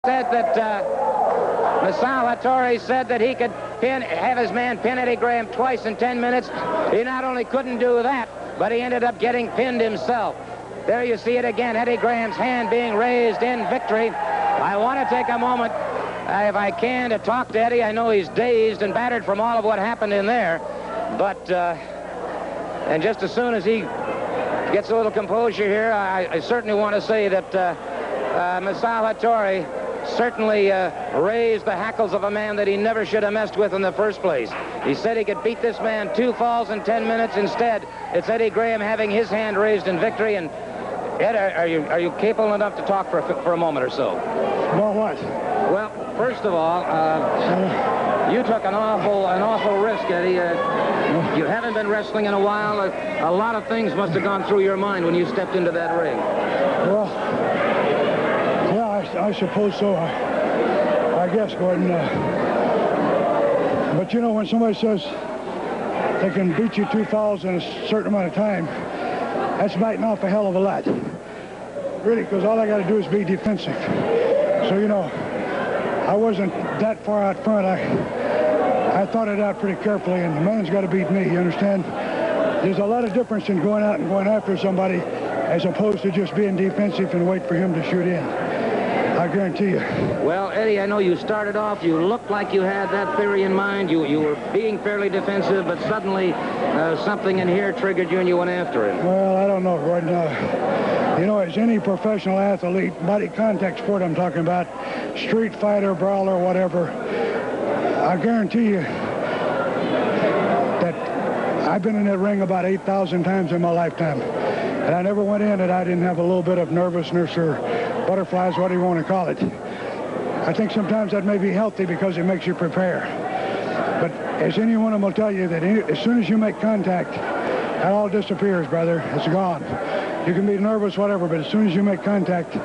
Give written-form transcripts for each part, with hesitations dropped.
said that Masao Hattori said that he could have his man pin Eddie Graham twice in 10 minutes. He not only couldn't do that, but he ended up getting pinned himself. There you see it again, Eddie Graham's hand being raised in victory. I want to take a moment, if I can, to talk to Eddie. I know he's dazed and battered from all of what happened in there, but and just as soon as he gets a little composure here, I certainly want to say that Masao Hattori certainly raised the hackles of a man that he never should have messed with in the first place. He said he could beat this man 2 falls in 10 minutes. Instead, it's Eddie Graham having his hand raised in victory. And Ed, are you capable enough to talk for a moment or so? Well, what? Well, first of all, you took an awful risk, Eddie. You haven't been wrestling in a while. A lot of things must have gone through your mind when you stepped into that ring. Well, yeah, I suppose so. I guess, Gordon. But you know, when somebody says they can beat you 2 falls in a certain amount of time, that's biting off a hell of a lot. Really, because all I got to do is be defensive. So, you know, I wasn't that far out front. I thought it out pretty carefully, and the man's got to beat me, you understand? There's a lot of difference in going out and going after somebody as opposed to just being defensive and wait for him to shoot in. I guarantee you. Well, Eddie, I know you started off, you looked like you had that theory in mind. You were being fairly defensive, but suddenly something in here triggered you and you went after him. Well, I don't know, Gordon. You know, as any professional athlete, body contact sport I'm talking about, street fighter, brawler, whatever, I guarantee you that I've been in that ring about 8,000 times in my lifetime. And I never went in that I didn't have a little bit of nervousness or butterflies, what do you want to call it. I think sometimes that may be healthy because it makes you prepare. But as any one of them will tell you, that as soon as you make contact, that all disappears, brother. It's gone. You can be nervous, whatever, but as soon as you make contact,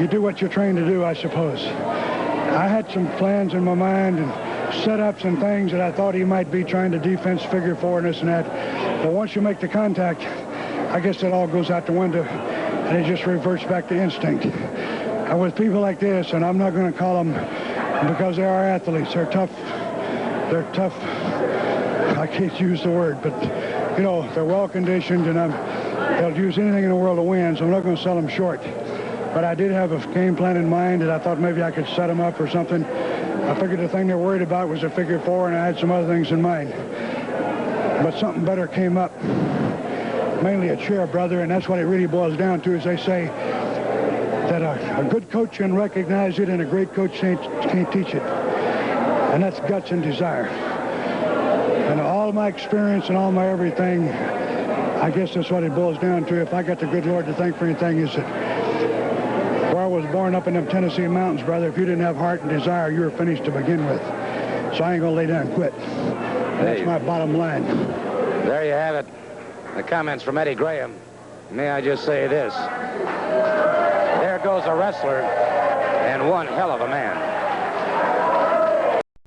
you do what you're trained to do, I suppose. I had some plans in my mind and setups and things that I thought he might be trying to defense figure 4 and this and that. But once you make the contact, I guess it all goes out the window and it just reverts back to instinct. And with people like this, and I'm not going to call them, because they are athletes, they're tough. They're tough. I can't use the word, but, you know, they're well-conditioned, and they'll use anything in the world to win, so I'm not going to sell them short. But I did have a game plan in mind that I thought maybe I could set them up or something. I figured the thing they're worried about was a figure 4, and I had some other things in mind. But something better came up. Mainly a chair, brother, and that's what it really boils down to, as they say, that a good coach can recognize it and a great coach can't teach it. And that's guts and desire. And all my experience and all my everything, I guess that's what it boils down to. If I got the good Lord to thank for anything, is that where I was born up in them Tennessee mountains, brother, if you didn't have heart and desire, you were finished to begin with. So I ain't going to lay down and quit. And that's my bottom line. There you have it. The comments from Eddie Graham. May I just say this? There goes a wrestler and one hell of a man.